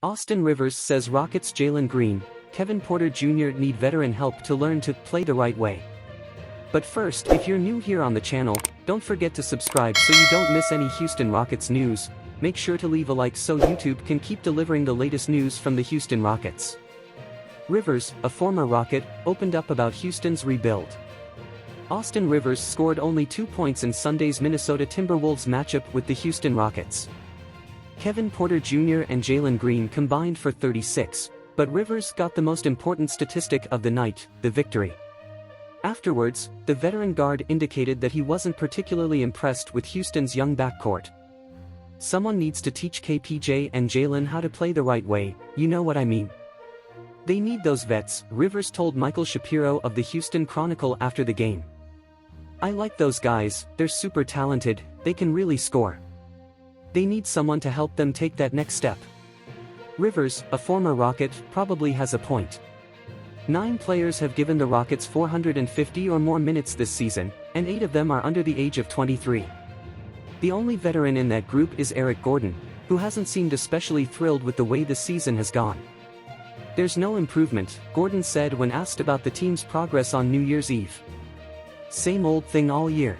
Austin Rivers says Rockets' Jalen Green, Kevin Porter Jr. need veteran help to learn to play the right way. But first, if you're new here on the channel, don't forget to subscribe so you don't miss any Houston Rockets news. Make sure to leave a like so YouTube can keep delivering the latest news from the Houston Rockets. Rivers, a former Rocket, opened up about Houston's rebuild. Austin Rivers scored only 2 points in Sunday's Minnesota Timberwolves matchup with the Houston Rockets. Kevin Porter Jr. and Jalen Green combined for 36, but Rivers got the most important statistic of the night, the victory. Afterwards, the veteran guard indicated that he wasn't particularly impressed with Houston's young backcourt. "Someone needs to teach KPJ and Jalen how to play the right way, you know what I mean. They need those vets," Rivers told Michael Shapiro of the Houston Chronicle after the game. "I like those guys, they're super talented, they can really score. They need someone to help them take that next step." Rivers, a former Rocket, probably has a point. 9 players have given the Rockets 450 or more minutes this season, and 8 of them are under the age of 23. The only veteran in that group is Eric Gordon, who hasn't seemed especially thrilled with the way the season has gone. "There's no improvement," Gordon said when asked about the team's progress on New Year's Eve. "Same old thing all year.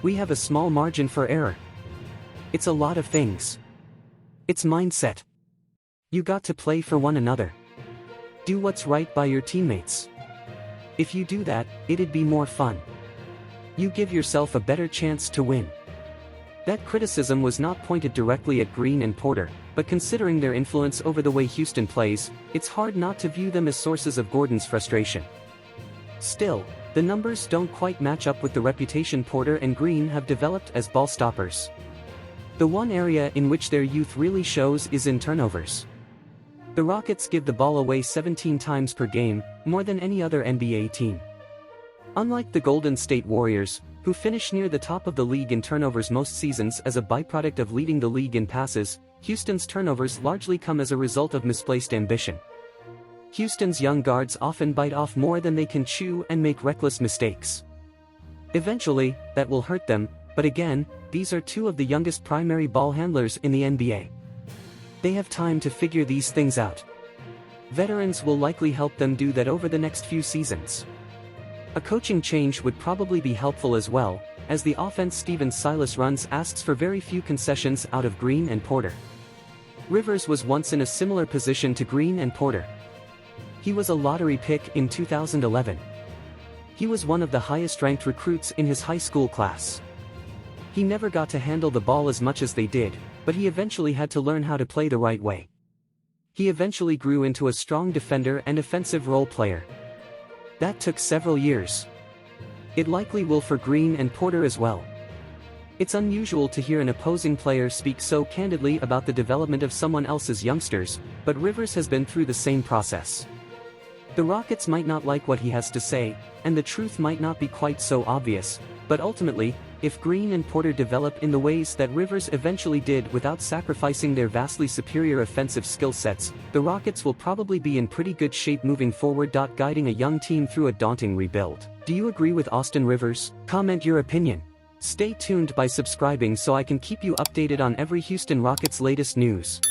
We have a small margin for error. It's a lot of things. It's mindset. You got to play for one another. Do what's right by your teammates. If you do that, it'd be more fun. You give yourself a better chance to win." That criticism was not pointed directly at Green and Porter, but considering their influence over the way Houston plays, it's hard not to view them as sources of Gordon's frustration. Still, the numbers don't quite match up with the reputation Porter and Green have developed as ball stoppers. The one area in which their youth really shows is in turnovers. The Rockets give the ball away 17 times per game, more than any other NBA team. Unlike the Golden State Warriors, who finish near the top of the league in turnovers most seasons as a byproduct of leading the league in passes, Houston's turnovers largely come as a result of misplaced ambition. Houston's young guards often bite off more than they can chew and make reckless mistakes. Eventually, that will hurt them, but again, these are 2 of the youngest primary ball handlers in the NBA. They have time to figure these things out. Veterans will likely help them do that over the next few seasons. A coaching change would probably be helpful as well, as the offense Stephen Silas runs asks for very few concessions out of Green and Porter. Rivers was once in a similar position to Green and Porter. He was a lottery pick in 2011. He was one of the highest-ranked recruits in his high school class. He never got to handle the ball as much as they did, but he eventually had to learn how to play the right way. He eventually grew into a strong defender and offensive role player. That took several years. It likely will for Green and Porter as well. It's unusual to hear an opposing player speak so candidly about the development of someone else's youngsters, but Rivers has been through the same process. The Rockets might not like what he has to say, and the truth might not be quite so obvious, but ultimately, if Green and Porter develop in the ways that Rivers eventually did without sacrificing their vastly superior offensive skill sets, the Rockets will probably be in pretty good shape moving forward. Guiding a young team through a daunting rebuild. Do you agree with Austin Rivers? Comment your opinion. Stay tuned by subscribing so I can keep you updated on every Houston Rockets latest news.